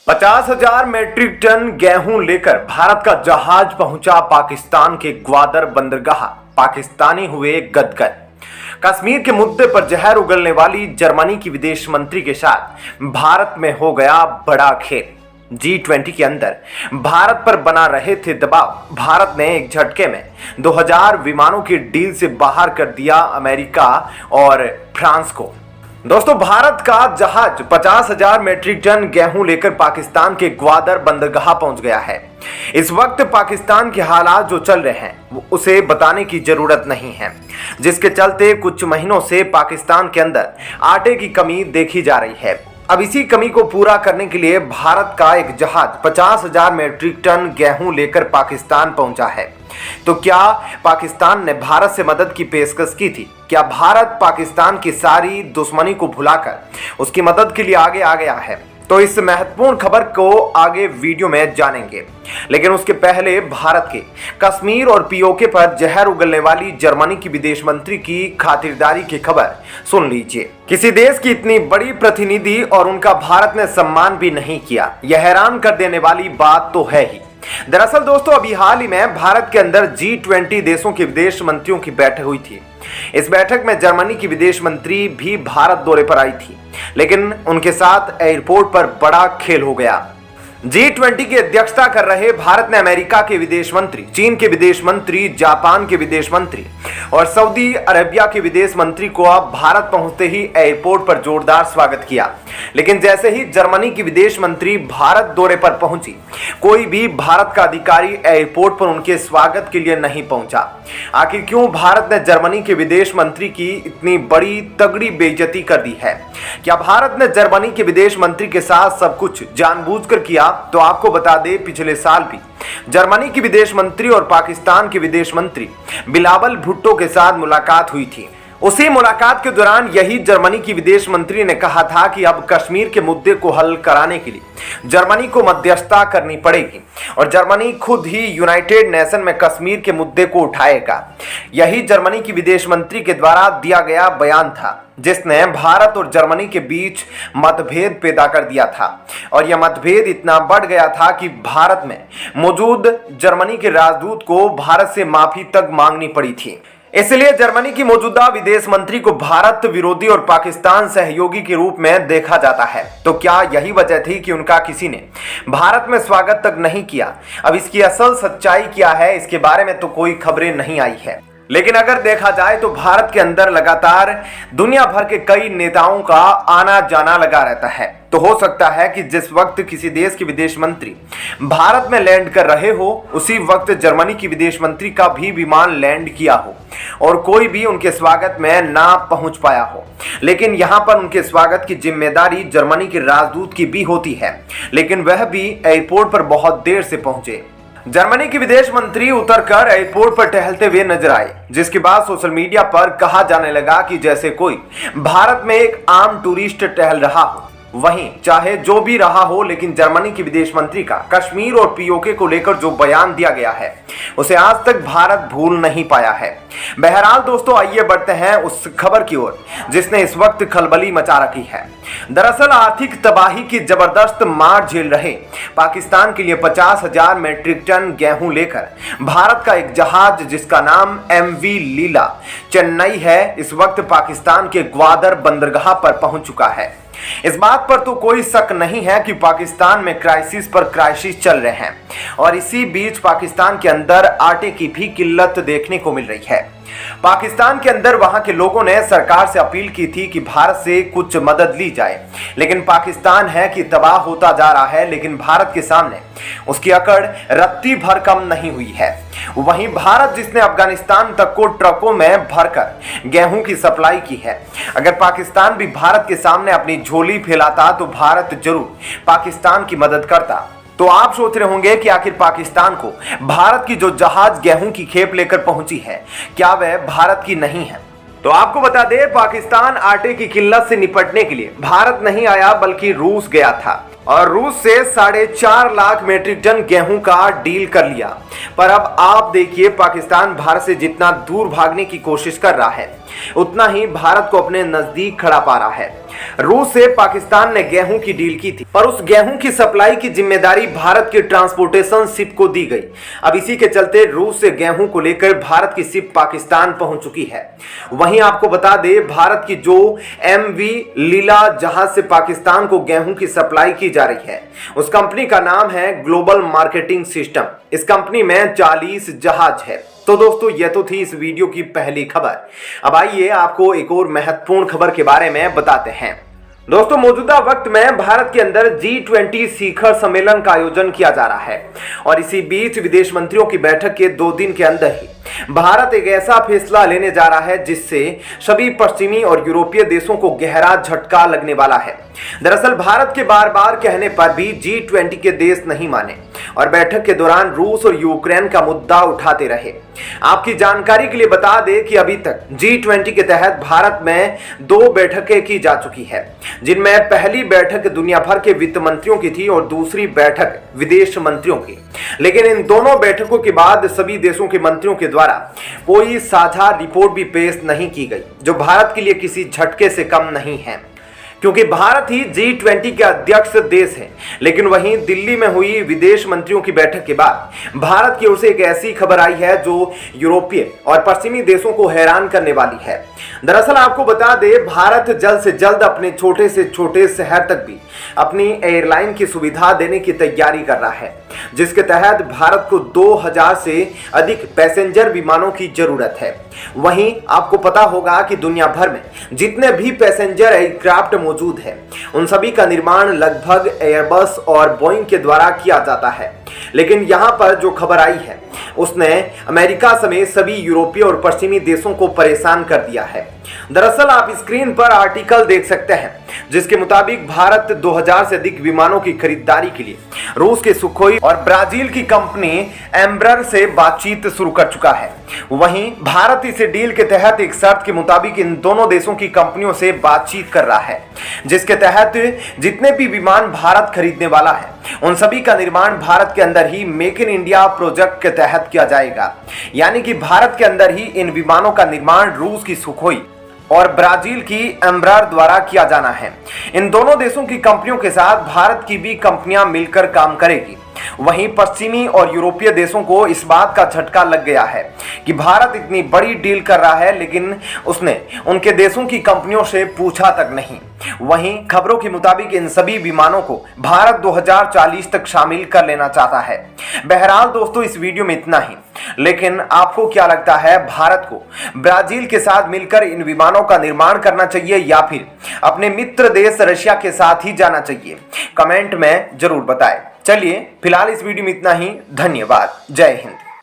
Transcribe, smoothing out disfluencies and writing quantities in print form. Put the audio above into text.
50,000 matric ton गेहूं लेकर भारत का जहाज पहुंचा पाकिस्तान के ग्वादर बंदरगाह। पाकिस्तानी हुए गदगद। कश्मीर के मुद्दे पर जहर उगलने वाली जर्मनी की विदेश मंत्री के साथ भारत में हो गया बड़ा खेल। G20 के अंदर भारत पर बना रहे थे दबाव। भारत ने एक झटके में 2000 विमानों की डील से बाहर कर दिया अमेरिका और फ्रांस को। दोस्तों, भारत का जहाज 50,000 मैट्रिक टन गेहूं लेकर पाकिस्तान के ग्वादर बंदरगाह पहुंच गया है। इस वक्त पाकिस्तान के हालात जो चल रहे हैं उसे बताने की जरूरत नहीं है, जिसके चलते कुछ महीनों से पाकिस्तान के अंदर आटे की कमी देखी जा रही है। अब इसी कमी को पूरा करने के लिए भारत का एक जहाज 50,000 मैट्रिक टन गेहूं लेकर पाकिस्तान पहुंचा है। तो क्या पाकिस्तान ने भारत से मदद की पेशकश की थी? क्या भारत पाकिस्तान की सारी दुश्मनी को भुलाकर उसकी मदद के लिए आगे आ गया है? तो इस महत्वपूर्ण खबर को आगे वीडियो में जानेंगे, लेकिन उसके पहले भारत के कश्मीर और पीओके पर जहर उगलने वाली जर्मनी की विदेश मंत्री की खातिरदारी की खबर सुन लीजिए। किसी देश की इतनी बड़ी प्रतिनिधि और उनका भारत ने सम्मान भी नहीं किया, यह हैरान कर देने वाली बात तो है ही। दरअसल दोस्तों, अभी हाल ही में भारत के अंदर G20 देशों के विदेश मंत्रियों की बैठक हुई थी। इस बैठक में जर्मनी की विदेश मंत्री भी भारत दौरे पर आई थी, लेकिन उनके साथ एयरपोर्ट पर बड़ा खेल हो गया। G20 की अध्यक्षता कर रहे भारत ने अमेरिका के विदेश मंत्री, चीन के विदेश मंत्री, जापान के विदेश मंत्री और सऊदी अरेबिया के विदेश मंत्री को अब भारत पहुंचते ही एयरपोर्ट पर जोरदार स्वागत किया। लेकिन जैसे ही जर्मनी की विदेश मंत्री भारत दौरे पर पहुंची, कोई भी भारत का अधिकारी एयरपोर्ट पर उनके स्वागत के लिए नहीं पहुंचा। आखिर क्यों भारत ने जर्मनी के विदेश मंत्री की इतनी बड़ी तगड़ी बेइज्जती कर दी है? क्या भारत ने जर्मनी के विदेश मंत्री के साथ सब कुछ जानबूझकर किया? तो आपको बता दें, पिछले साल भी जर्मनी की विदेश मंत्री और पाकिस्तान के विदेश मंत्री बिलावल भुट्टो के साथ मुलाकात हुई थी। उसी मुलाकात के दौरान यही जर्मनी की विदेश मंत्री ने कहा था कि अब कश्मीर के मुद्दे को हल कराने के लिए जर्मनी को मध्यस्थता करनी पड़ेगी और जर्मनी खुद ही यूनाइटेड नेशन में कश्मीर के मुद्दे को उठाएगा। यही जर्मनी की विदेश मंत्री के द्वारा दिया गया बयान था, जिसने भारत और जर्मनी के बीच मतभेद पैदा कर दिया था। और यह मतभेद इतना बढ़ गया था कि भारत में मौजूद जर्मनी के राजदूत को भारत से माफी तक मांगनी पड़ी थी। इसलिए जर्मनी की मौजूदा विदेश मंत्री को भारत विरोधी और पाकिस्तान सहयोगी के रूप में देखा जाता है। तो क्या यही वजह थी कि उनका किसी ने भारत में स्वागत तक नहीं किया? अब इसकी असल सच्चाई क्या है, इसके बारे में तो कोई खबरें नहीं आई है। लेकिन अगर देखा जाए तो भारत के अंदर लगातार दुनिया भर के कई नेताओं का आना जाना लगा रहता है। तो हो सकता है कि जिस वक्त किसी देश के विदेश मंत्री भारत में लैंड कर रहे हो, उसी वक्त जर्मनी की विदेश मंत्री का भी विमान लैंड किया हो और कोई भी उनके स्वागत में ना पहुंच पाया हो। लेकिन यहां पर उनके स्वागत की जिम्मेदारी जर्मनी के राजदूत की भी होती है, लेकिन वह भी एयरपोर्ट पर बहुत देर से पहुंचे। जर्मनी की विदेश मंत्री उतरकर एयरपोर्ट पर टहलते हुए नजर आए, जिसके बाद सोशल मीडिया पर कहा जाने लगा कि जैसे कोई भारत में एक आम टूरिस्ट टहल रहा हो। वहीं चाहे जो भी रहा हो, लेकिन जर्मनी की विदेश मंत्री का कश्मीर और पीओके को लेकर जो बयान दिया गया है, उसे आज तक भारत भूल नहीं पाया है। बहरहाल दोस्तों, आइए बढ़ते हैं उस खबर की ओर जिसने इस वक्त खलबली मचा रखी है। दरअसल आर्थिक तबाही की जबरदस्त मार झेल रहे पाकिस्तान के लिए 50,000 मैट्रिक टन गेहूं लेकर भारत का एक जहाज, जिसका नाम MV लीला चेन्नई है, इस वक्त पाकिस्तान के ग्वादर बंदरगाह पर पहुंच चुका है। इस बात पर तो कोई शक नहीं है कि पाकिस्तान में क्राइसिस पर क्राइसिस चल रहे हैं और इसी बीच पाकिस्तान के अंदर आटे की भी किल्लत देखने को मिल रही है। पाकिस्तान के अंदर वहां के लोगों ने सरकार से अपील की थी कि भारत से कुछ मदद ली जाए, लेकिन पाकिस्तान है कि तबाह होता जा रहा है, लेकिन भारत के सामने उसकी अकड़ रत्ती भर कम नहीं हुई है। वहीं भारत, जिसने अफगानिस्तान तक को ट्रकों में भरकर गेहूं की सप्लाई की है, अगर पाकिस्तान भी भारत के सामने अपनी झोली फैलाता तो भारत जरूर पाकिस्तान की मदद करता। तो आप सोच रहे होंगे कि आखिर पाकिस्तान को भारत की जो जहाज गेहूं की खेप लेकर पहुंची है, क्या वह भारत की नहीं है? तो आपको बता दें, पाकिस्तान आटे की किल्लत से निपटने के लिए भारत नहीं आया बल्कि रूस गया था और रूस से 4.5 लाख मैट्रिक टन गेहूं का डील कर लिया। पर अब आप देखिए, पाकिस्तान भारत से जितना दूर भागने की कोशिश कर रहा है, उतना ही भारत को अपने नजदीक खड़ा पा रहा है। रूस से पाकिस्तान ने गेहूं की डील की थी और उस गेहूं की सप्लाई की जिम्मेदारी भारत के ट्रांसपोर्टेशन शिप को दी गई। अब इसी के चलते रूस से गेहूं को लेकर भारत की शिप पाकिस्तान पहुंच चुकी है। वहीं आपको बता दें, भारत की जो MV लीला जहाज से पाकिस्तान को गेहूं की सप्लाई की जा रही है, उस कंपनी का नाम है ग्लोबल मार्केटिंग सिस्टम। इस कंपनी में 40 जहाज है। तो दोस्तों, यह तो थी इस वीडियो की पहली खबर। अब आइए आपको एक और महत्वपूर्ण खबर के बारे में बताते हैं। दोस्तों, मौजूदा वक्त में भारत के अंदर G20 शिखर सम्मेलन का आयोजन किया जा रहा है और इसी बीच विदेश मंत्रियों की बैठक के 2 दिन के अंदर ही भारत एक ऐसा फैसला लेने जा रहा है जिससे सभी पश्चिमी और यूरोपीय देशों को गहरा झटका लगने वाला है। दरअसल भारत के बार बार कहने पर भी G20 के देश नहीं माने और बैठक के दौरान रूस और यूक्रेन का मुद्दा उठाते रहे। आपकी जानकारी के लिए बता दें कि अभी तक G20 के तहत भारत में 2 बैठकें की जा चुकी है, जिनमें पहली बैठक दुनिया भर के वित्त मंत्रियों की थी और दूसरी बैठक विदेश मंत्रियों की। लेकिन इन दोनों बैठकों के बाद सभी देशों के मंत्रियों के द्वारा कोई साझा रिपोर्ट भी पेश नहीं की गई, जो भारत के लिए किसी झटके से कम नहीं है, क्योंकि भारत ही G20 के अध्यक्ष देश है। लेकिन वहीं दिल्ली में हुई विदेश मंत्रियों की बैठक के बाद भारत की ओर से एक ऐसी खबर आई है जो यूरोपीय और पश्चिमी देशों को हैरान करने वाली है। दरअसल आपको बता दें, भारत जल्द से जल्द अपने छोटे से छोटे शहर तक भी अपनी एयरलाइन की सुविधा देने की तैयारी कर रहा है, जिसके तहत भारत को 2000 से अधिक पैसेंजर विमानों की जरूरत है। वहीं आपको पता होगा कि दुनिया भर में जितने भी पैसेंजर एयरक्राफ्ट मौजूद है, उन सभी का निर्माण लगभग एयरबस और बोइंग के द्वारा किया जाता है। लेकिन यहां पर जो खबर आई है, उसने अमेरिका समेत सभी यूरोपीय और पश्चिमी देशों को परेशान कर दिया है। दरअसल आप स्क्रीन पर आर्टिकल देख सकते हैं, जिसके मुताबिक भारत 2000 से अधिक विमानों की खरीदारी के लिए रूस के सुखोई और ब्राजील की कंपनी एम्ब्रर से बातचीत शुरू कर चुका है। वहीं भारत इस डील के तहत एक शर्त के मुताबिक इन दोनों देशों की कंपनियों से बातचीत कर रहा है, जिसके तहत जितने भी विमान भारत खरीदने वाला है, उन सभी का निर्माण भारत के अंदर ही मेक इन इंडिया प्रोजेक्ट के तहत किया जाएगा। यानी कि भारत के अंदर ही इन विमानों का निर्माण रूस की सुखोई और ब्राजील की एम्ब्रर द्वारा किया जाना है। इन दोनों देशों की कंपनियों के साथ भारत की भी कंपनियां मिलकर काम करेगी। वहीं पश्चिमी और यूरोपीय देशों को इस बात का झटका लग गया है कि भारत इतनी बड़ी डील कर रहा है, लेकिन उसने उनके देशों की कंपनियों से पूछा तक नहीं। वहीं खबरों के मुताबिक इन सभी विमानों को भारत 2040 तक शामिल कर लेना चाहता है। बहरहाल दोस्तों, इस वीडियो में इतना ही। लेकिन आपको क्या लगता है, भारत को ब्राजील के साथ मिलकर इन विमानों का निर्माण करना चाहिए या फिर अपने मित्र देश रशिया के साथ ही जाना चाहिए? कमेंट में जरूर बताएं। चलिए फिलहाल इस वीडियो में इतना ही। धन्यवाद। जय हिंद।